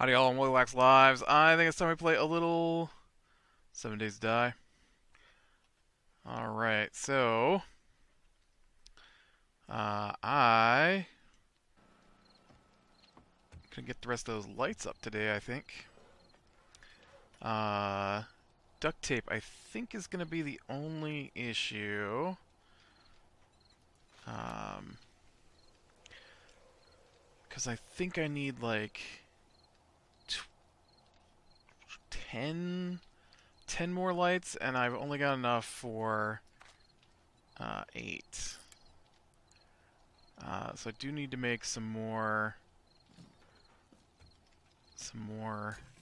Howdy y'all on Wax Lives. I think it's time we play a little 7 Days to Die. Alright, so I can get the rest of those lights up today, I think. Uh Duct tape I think is gonna be the only issue. Um because I think I need like 10 more lights, and I've only got enough for 8. So I do need to make some more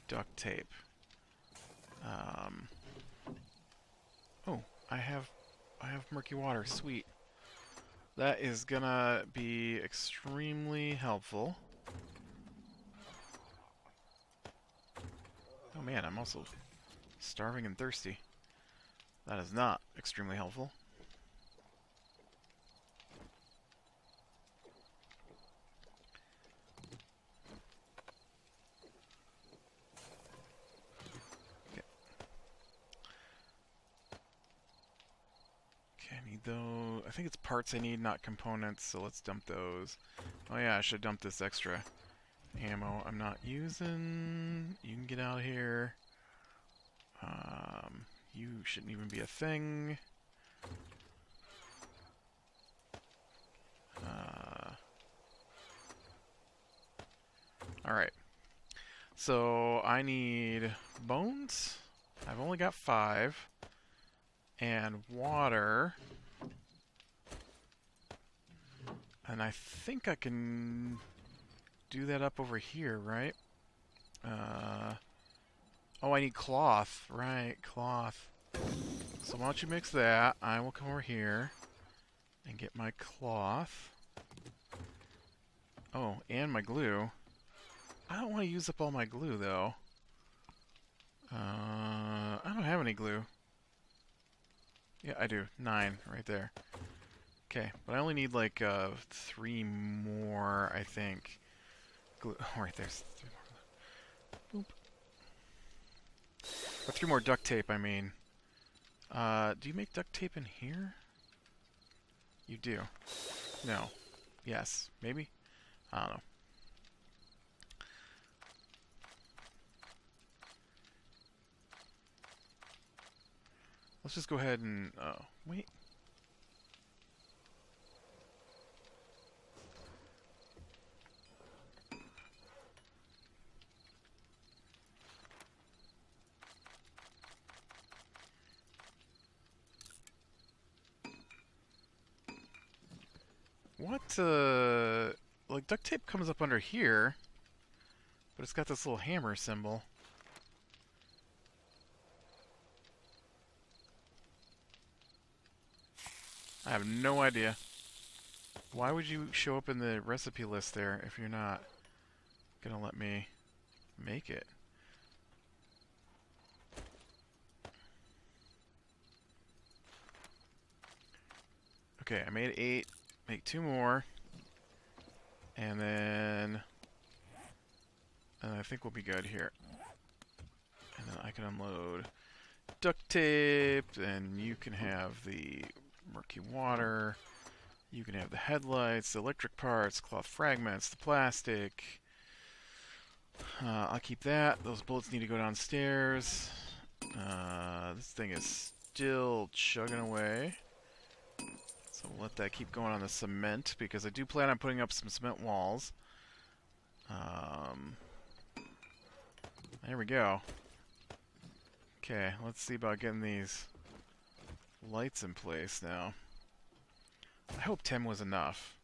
duct tape. Um, oh, I have murky water. Sweet. That is gonna be extremely helpful. Oh man, I'm also starving and thirsty. That is not extremely helpful. Okay, I need those. I think it's parts I need, not components, so let's dump those. Oh yeah, I should dump this extra ammo I'm not using. You can get out of here. You shouldn't even be a thing. Alright. So I need bones. I've only got 5. And water. And I think I can do that up over here, right? Oh, I need cloth. Right, cloth. So why don't you mix that? I will come over here and get my cloth. Oh, and my glue. I don't want to use up all my glue, though. I don't have any glue. Yeah, I do. 9 right there. Okay, but I only need like 3 more, I think. Glue. Oh, right there's 3 more. Boop. Or 3 more duct tape, I mean. Do you make duct tape in here? You do. No. Yes. Maybe? I don't know. Let's just go ahead and... wait. What, like, duct tape comes up under here, but it's got this little hammer symbol. I have no idea. Why would you show up in the recipe list there if you're not gonna let me make it? Okay, I made 8. Make 2 more. And then... I think we'll be good here. And then I can unload duct tape, and you can have the murky water. You can have the headlights, the electric parts, cloth fragments, the plastic. I'll keep that. Those bullets need to go downstairs. This thing is still chugging away. So we'll let that keep going on the cement, because I do plan on putting up some cement walls. There we go. Okay, let's see about getting these lights in place now. I hope 10 was enough.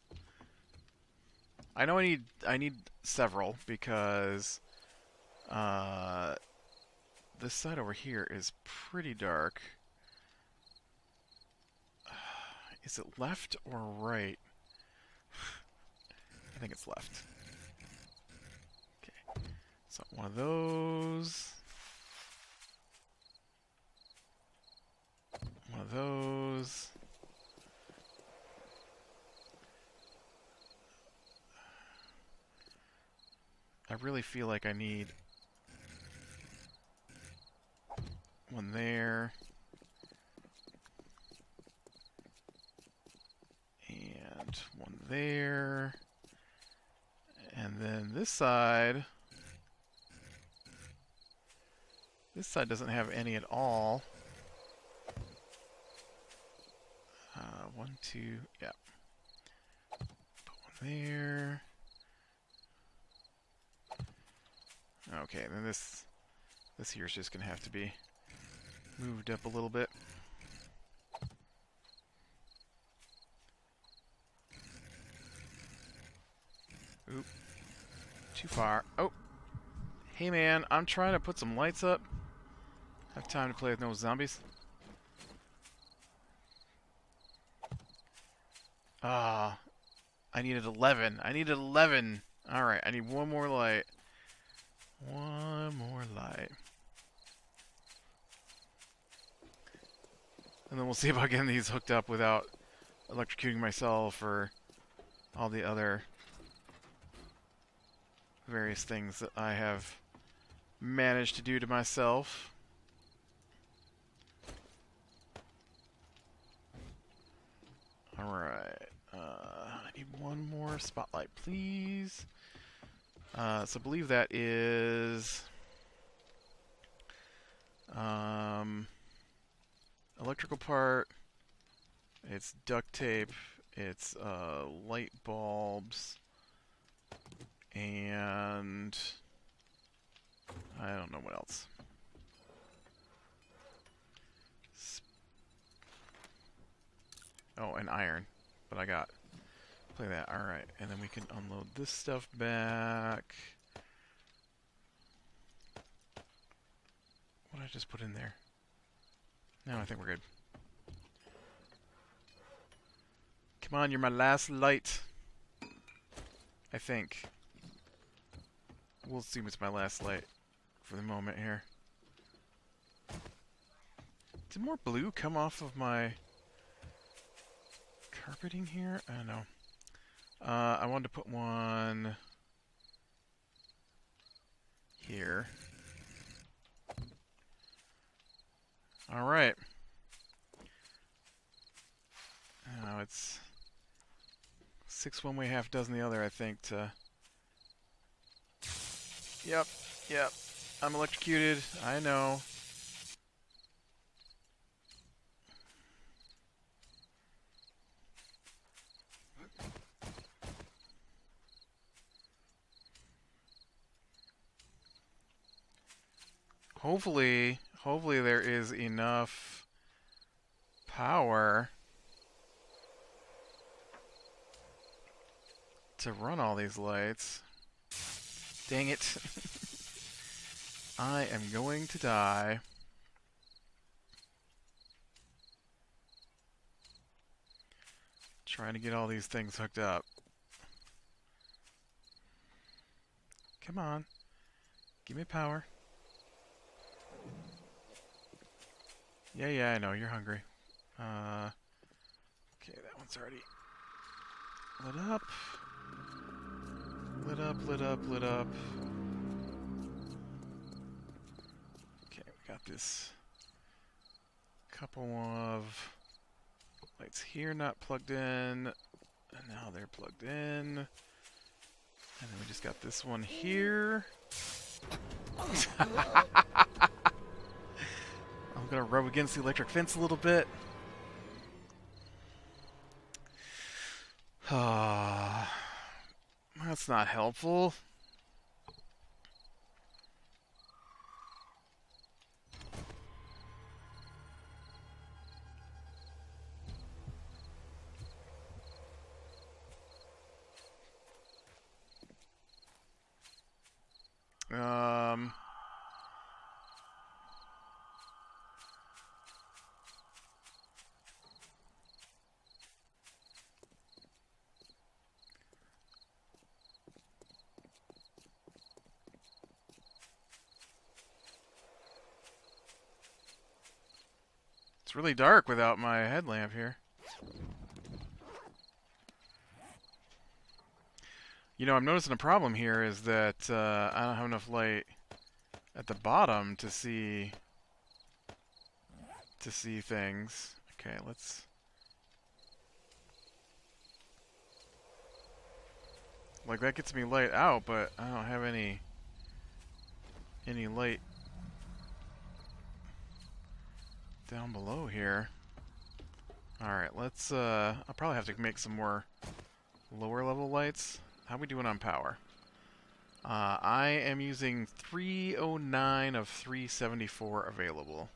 I know I need several, because this side over here is pretty dark. Is it left or right? I think it's left. Okay. So one of those. One of those. I really feel like I need one there. And one there. And then this side doesn't have any at all. 1, 2, yeah. Put one there. Okay, then this here is just gonna have to be moved up a little bit. Oop. Too far. Oh! Hey man, I'm trying to put some lights up. Have time to play with no zombies. Ah, I needed 11. I needed 11. Alright, I need one more light. One more light. And then we'll see about getting these hooked up without electrocuting myself or all the other various things that I have managed to do to myself. Alright. I need one more spotlight, please. So I believe that is electrical part, it's duct tape, it's light bulbs, and I don't know what else. Oh, and iron, but I got play that. All right, and then we can unload this stuff back. What did I just put in there? No, I think we're good. Come on, you're my last light. I think. We'll assume it's my last light for the moment here. Did more blue come off of my carpeting here? I don't know. I wanted to put one here. Alright. Now it's 6 one way, half dozen the other, I think, to... Yep. I'm electrocuted. I know. Hopefully there is enough power to run all these lights. Dang it. I am going to die. Trying to get all these things hooked up. Come on. Give me power. Yeah, I know, you're hungry. Okay, that one's already lit up. Lit up. Okay, we got this couple of lights here not plugged in. And now they're plugged in. And then we just got this one here. I'm gonna rub against the electric fence a little bit. That's not helpful. It's really dark without my headlamp here. You know, I'm noticing a problem here is that I don't have enough light at the bottom to see things. Okay, let's. Like that gets me light out, but I don't have any light down below here. All right, let's. I'll probably have to make some more lower level lights. How we doing on power? I am using 309 of 374 available.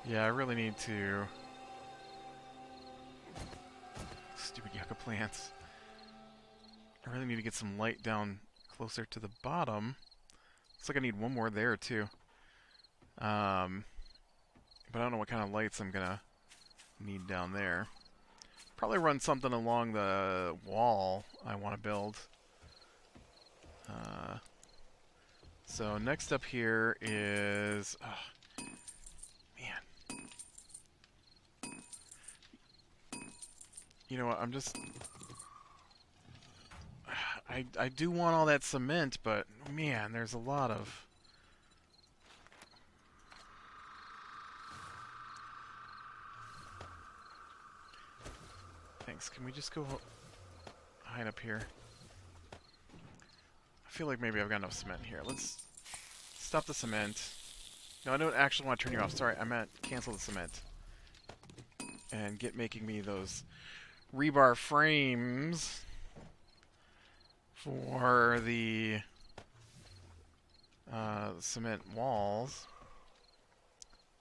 Yeah, I really need to... Stupid yucca plants. I really need to get some light down closer to the bottom. Looks like I need one more there, too. But I don't know what kind of lights I'm gonna need down there. Probably run something along the wall I want to build. So next up here is... man. You know what, I'm just... I do want all that cement, but man, there's a lot of... Thanks, can we just go hide up here? I feel like maybe I've got enough cement here. Let's stop the cement. No, I don't actually want to turn you off. Sorry, I meant cancel the cement. And get making me those rebar frames for the cement walls.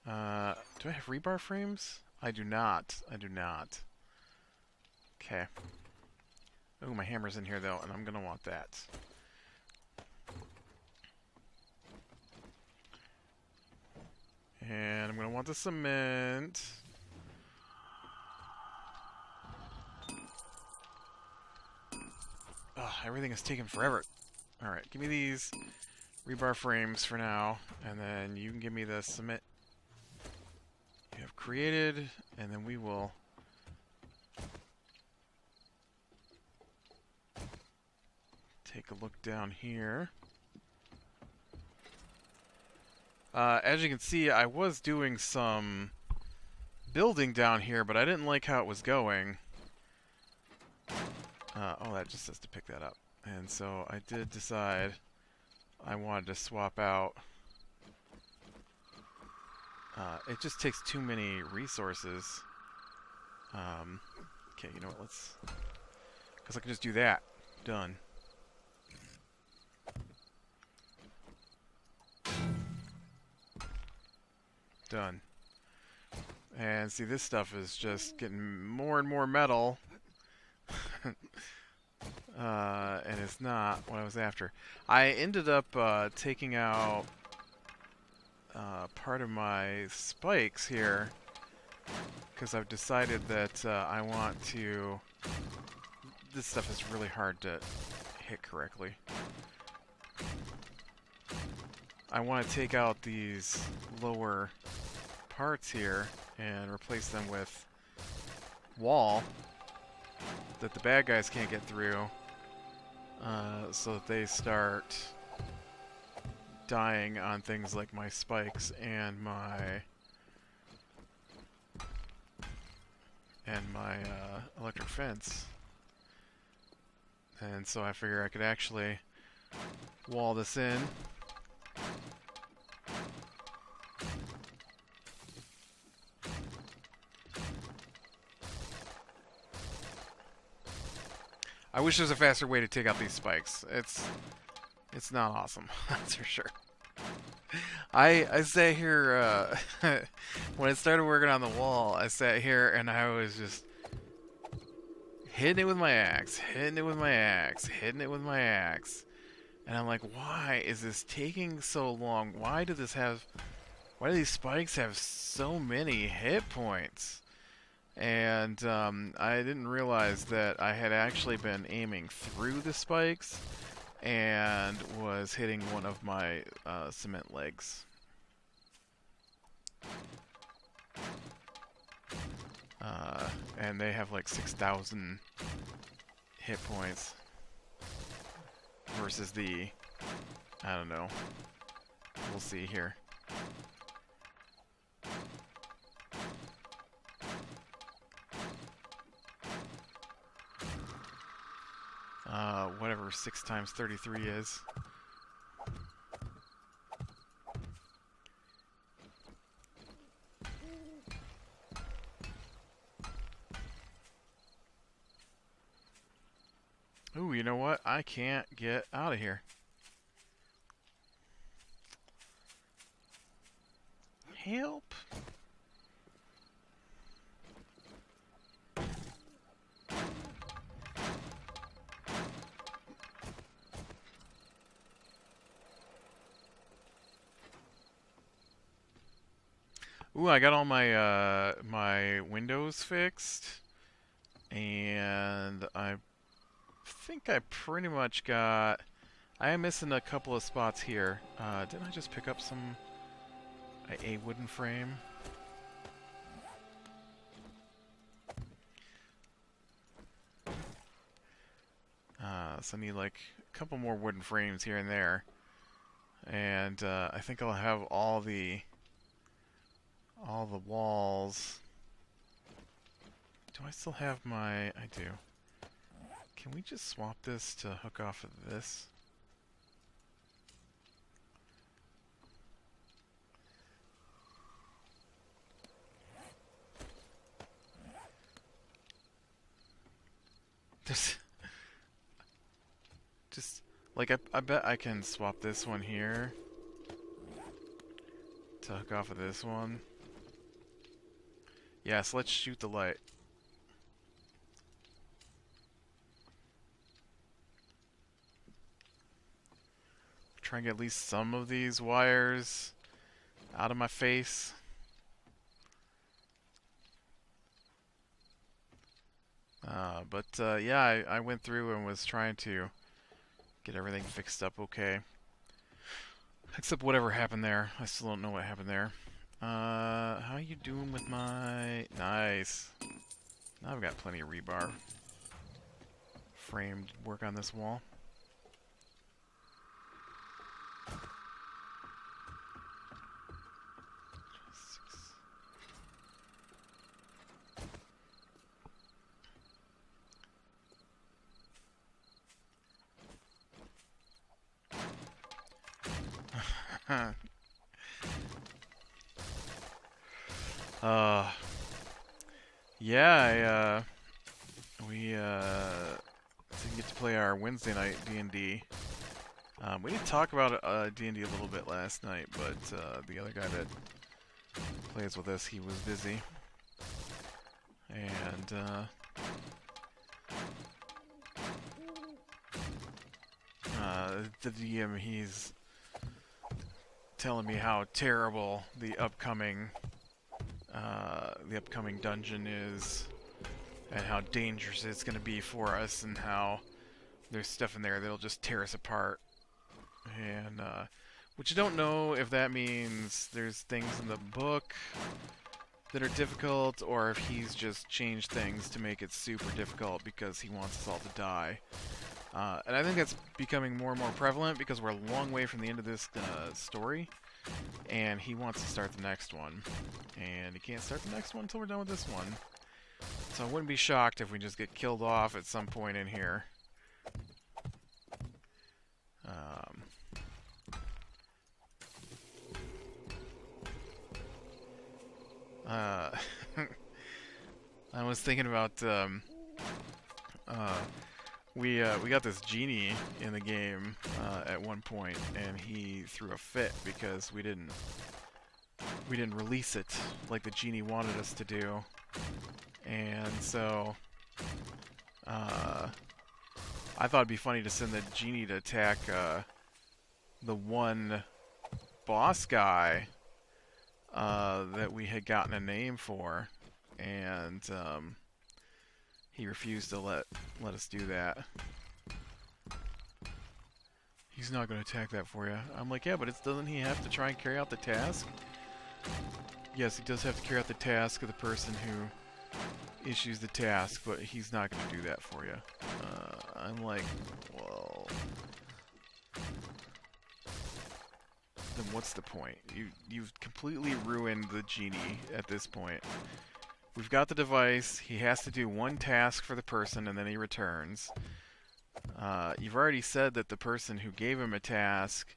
Do I have rebar frames? I do not. I do not. Okay. Oh, my hammer's in here though, and I'm gonna want that. And I'm gonna want the cement. Ugh, everything is taking forever. Alright, give me these rebar frames for now, and then you can give me the cement you have created, and then we will take a look down here. As you can see, I was doing some building down here, but I didn't like how it was going. Oh, that just says to pick that up. And so I did decide I wanted to swap out. It just takes too many resources. Okay, you know what, let's... Because I can just do that. Done. Done. And see, this stuff is just getting more and more metal. And it's not what I was after. I ended up taking out part of my spikes here because I've decided that I want to... This stuff is really hard to hit correctly. I want to take out these lower parts here and replace them with wall that the bad guys can't get through, so that they start dying on things like my spikes and my electric fence. And so I figure I could actually wall this in. I wish there was a faster way to take out these spikes. It's not awesome, that's for sure. I sat here, when I started working on the wall, I sat here and I was just hitting it with my axe, hitting it with my axe, hitting it with my axe. And I'm like, why is this taking so long? Why did this have Why do these spikes have so many hit points? And I didn't realize that I had actually been aiming through the spikes and was hitting one of my cement legs. And they have like 6,000 hit points versus the, I don't know, we'll see here. Whatever 6 times 33 is. Ooh, you know what? I can't get out of here. Help! Ooh, I got all my my windows fixed, and I think I pretty much got. I am missing a couple of spots here. Didn't I just pick up some a wooden frame? So I need like a couple more wooden frames here and there, and I think I'll have all the walls. Do I still have my... I do. Can we just swap this to hook off of this? Just like I bet I can swap this one here to hook off of this one. Yeah, so let's shoot the light. Try and get at least some of these wires out of my face. Yeah, I went through and was trying to get everything fixed up okay. Except whatever happened there. I still don't know what happened there. How you doing with my... Nice. Now I've got plenty of rebar. Framed work on this wall. Yeah, we didn't get to play our Wednesday night D&D. We did talk about D&D a little bit last night, but the other guy that plays with us, he was busy. And the DM, he's telling me how terrible the upcoming dungeon is, and how dangerous it's going to be for us, and how there's stuff in there that'll just tear us apart. And which I don't know if that means there's things in the book that are difficult, or if he's just changed things to make it super difficult because he wants us all to die. And I think that's becoming more and more prevalent because we're a long way from the end of this story, and he wants to start the next one. And he can't start the next one until we're done with this one. So I wouldn't be shocked if we just get killed off at some point in here. I was thinking about we got this genie in the game at one point, and he threw a fit because we didn't release it like the genie wanted us to do. And so I thought it'd be funny to send the genie to attack the one boss guy that we had gotten a name for, and he refused to let us do that. He's not going to attack that for you. I'm like, yeah, but doesn't he have to try and carry out the task? Yes, he does have to carry out the task of the person who issues the task, but he's not going to do that for you. I'm like, well, then what's the point? You've completely ruined the genie at this point. We've got the device. He has to do one task for the person, and then he returns. You've already said that the person who gave him a task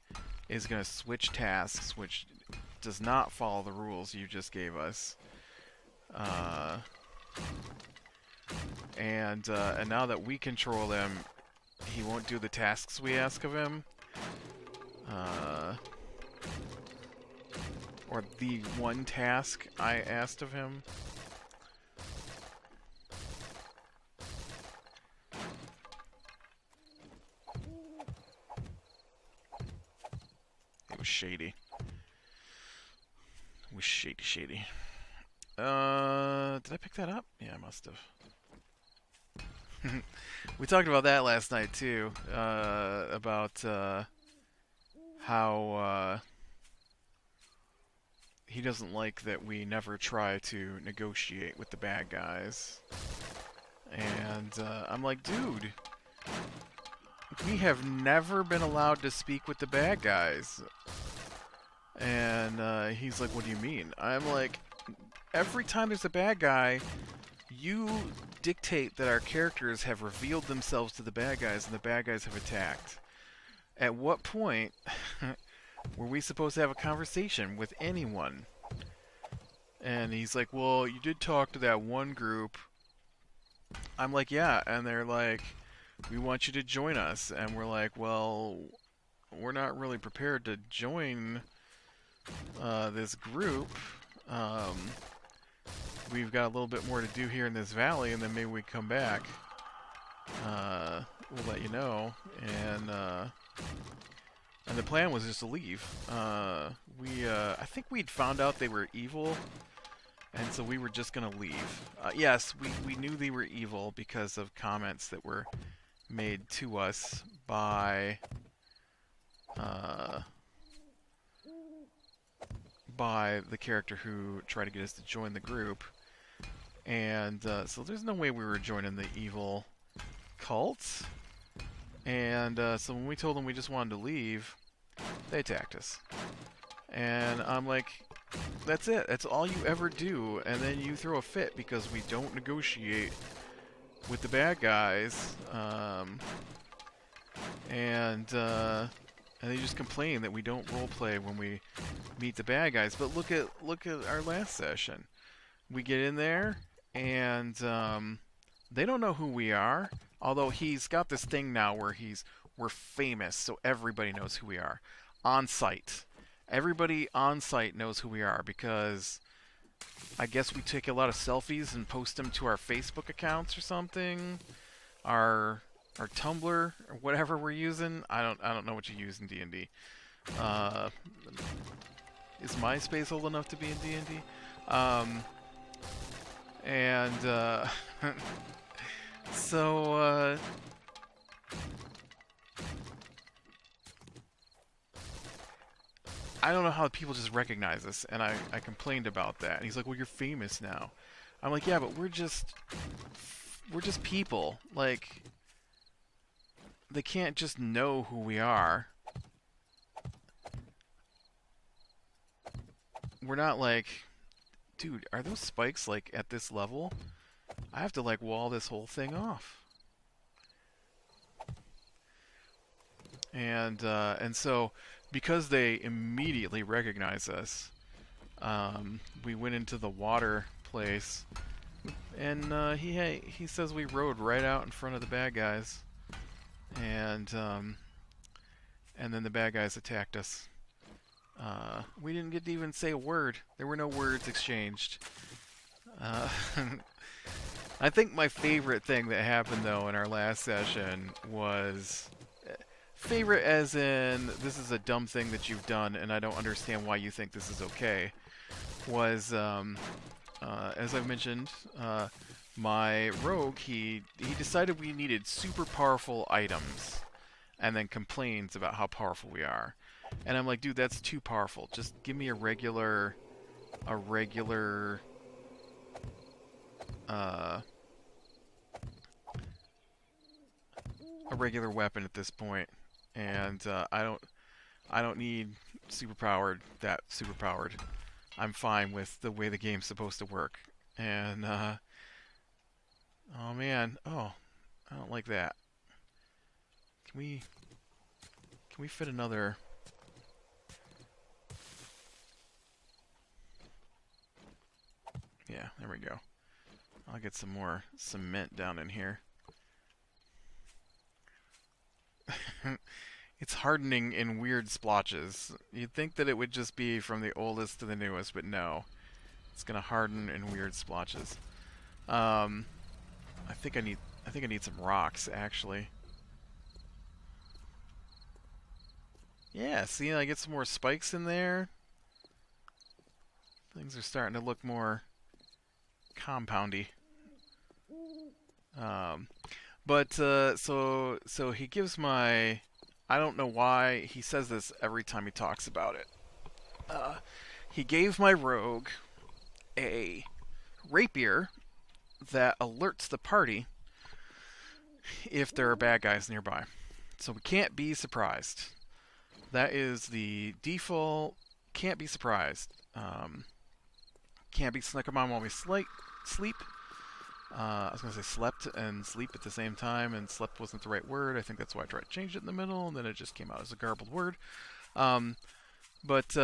is going to switch tasks, which does not follow the rules you just gave us. And now that we control him, he won't do the tasks we ask of him. Or the one task I asked of him. It was shady. It was shady. Did I pick that up? Yeah, I must have. We talked about that last night too. About how he doesn't like that we never try to negotiate with the bad guys. And I'm like, dude, we have never been allowed to speak with the bad guys. And he's like, what do you mean? I'm like, every time there's a bad guy, you dictate that our characters have revealed themselves to the bad guys and the bad guys have attacked. At what point were we supposed to have a conversation with anyone? And he's like, well, you did talk to that one group. I'm like, yeah, and they're like, we want you to join us. And we're like, well, we're not really prepared to join this group. We've got a little bit more to do here in this valley, and then maybe we come back. We'll let you know. And the plan was just to leave. I think we'd found out they were evil, and so we were just gonna leave. Yes, we knew they were evil because of comments that were made to us by the character who tried to get us to join the group. And so there's no way we were joining the evil cult. And so when we told them we just wanted to leave, they attacked us. And I'm like, that's it. That's all you ever do. And then you throw a fit because we don't negotiate with the bad guys. And they just complain that we don't roleplay when we meet the bad guys. But look at our last session. We get in there, and they don't know who we are. Although he's got this thing now where we're famous, so everybody knows who we are. On site. Everybody on site knows who we are because I guess we take a lot of selfies and post them to our Facebook accounts or something. Our Tumblr or whatever we're using. I don't know what you use in D&D. Is MySpace old enough to be in D&D? So I don't know how people just recognize us, and I complained about that. And he's like, well, you're famous now. I'm like, yeah, but we're just people. Like, they can't just know who we are. We're not like, dude, are those spikes like at this level? I have to like wall this whole thing off. And so because they immediately recognize us, we went into the water place, and he says we rode right out in front of the bad guys, and then the bad guys attacked us. We didn't get to even say a word. There were no words exchanged. I think my favorite thing that happened, though, in our last session was... Favorite as in, this is a dumb thing that you've done, and I don't understand why you think this is okay. was, as I've mentioned, my rogue, he decided we needed super powerful items, and then complains about how powerful we are. And I'm like, dude, that's too powerful. Just give me a regular, a regular, uh, a regular weapon at this point. And I don't need that super powered. I'm fine with the way the game's supposed to work. And oh man, oh, I don't like that. Can we fit another? Yeah, there we go. I'll get some more cement down in here. It's hardening in weird splotches. You'd think that it would just be from the oldest to the newest, but no. It's gonna harden in weird splotches. Um, I think I need some rocks actually. Yeah, see, I get some more spikes in there. Things are starting to look more compoundy. Um, but so he gives my, I don't know why he says this every time he talks about it. Uh, he gave my rogue a rapier that alerts the party if there are bad guys nearby. So we can't be surprised. That is the default. Can't be surprised. Can't be snuck on while we sleep. I was going to say slept and sleep at the same time, and slept wasn't the right word. I think that's why I tried to change it in the middle, and then it just came out as a garbled word. But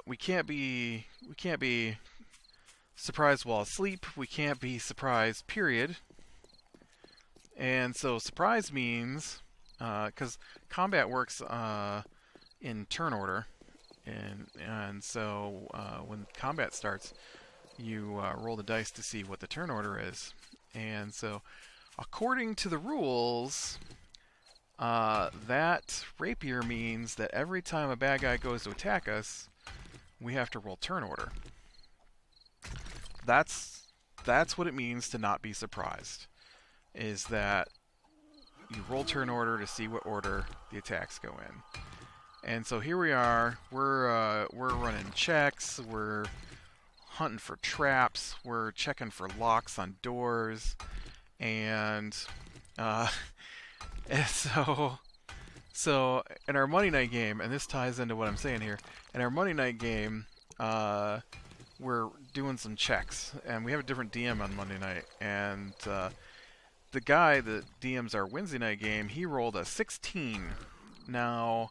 we can't be surprised while asleep. We can't be surprised, period. And so surprise means, because combat works in turn order, and so when combat starts, you roll the dice to see what the turn order is. And so, according to the rules, that rapier means that every time a bad guy goes to attack us, we have to roll turn order. That's what it means to not be surprised. Is that you roll turn order to see what order the attacks go in. And so here we are. We're running checks. We're hunting for traps. We're checking for locks on doors, and and so in our Monday night game, and this ties into what I'm saying here. In our Monday night game, we're doing some checks, and we have a different DM on Monday night, and the guy that DMs our Wednesday night game, he rolled a 16. Now,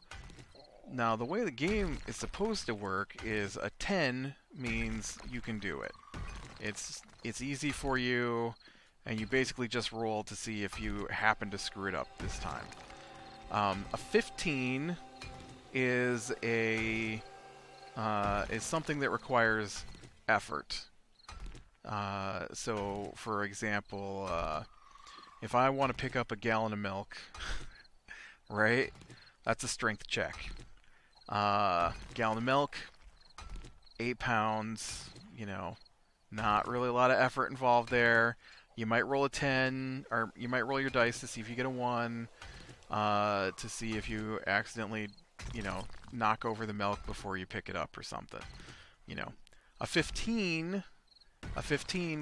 the way the game is supposed to work is a 10 means you can do it. It's easy for you, and you basically just roll to see if you happen to screw it up this time. A 15 is something that requires effort. So, for example, if I want to pick up a gallon of milk, right? That's a strength check. Gallon of milk, 8 pounds, not really a lot of effort involved there. You might roll a 10, or you might roll your dice to see if you get a 1, to see if you accidentally, knock over the milk before you pick it up or something. A 15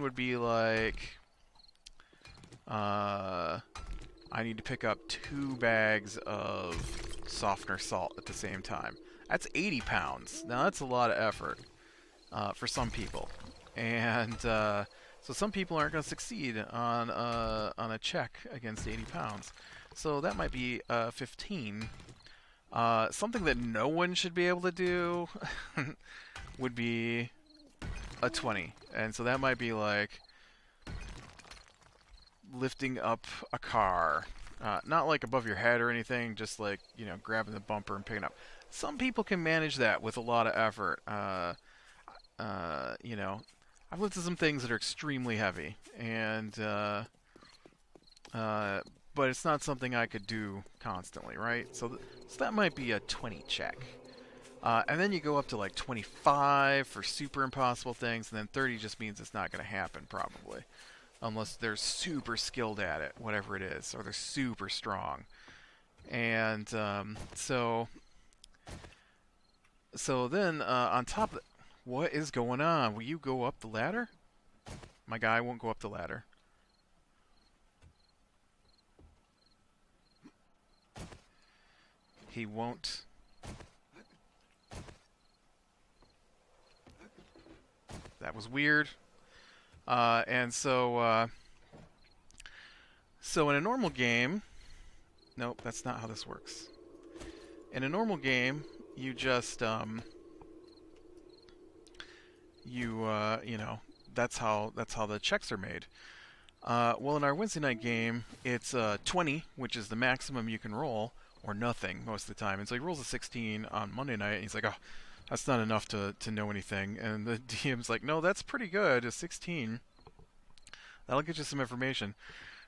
would be like, I need to pick up 2 bags of softener salt at the same time. That's 80 pounds. Now that's a lot of effort for some people, and so some people aren't going to succeed on a check against 80 pounds. So that might be 15. Something that no one should be able to do would be a 20, and so that might be like lifting up a car. Not like above your head or anything, just like, grabbing the bumper and picking up. Some people can manage that with a lot of effort. I've looked at some things that are extremely heavy, and but it's not something I could do constantly, right? So that might be a 20 check. And then you go up to like 25 for super impossible things, and then 30 just means it's not going to happen, probably. Unless they're super skilled at it, whatever it is, or they're super strong. And so then on top of what is going on? Will you go up the ladder? My guy won't go up the ladder. He won't. That was weird. And so in a normal game, nope, that's not how this works. In a normal game, you just you know, that's how the checks are made. Well, in our Wednesday night game, it's 20, which is the maximum you can roll, or nothing most of the time. And so he rolls a 16 on Monday night, and he's like, oh, that's not enough to know anything. And the DM's like, no, that's pretty good, a 16. That'll get you some information.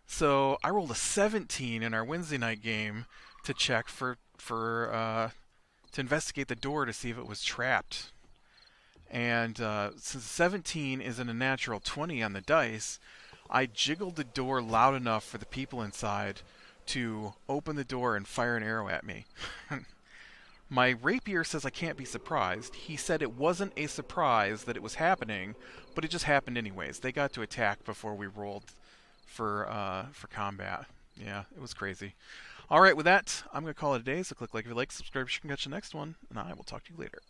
So I rolled a 17 in our Wednesday night game to check to investigate the door to see if it was trapped. And since 17 isn't a natural 20 on the dice, I jiggled the door loud enough for the people inside to open the door and fire an arrow at me. My rapier says I can't be surprised. He said it wasn't a surprise that it was happening, but it just happened anyways. They got to attack before we rolled for combat. Yeah, it was crazy. All right, with that, I'm going to call it a day. So click like if you like, subscribe if you can catch the next one, and I will talk to you later.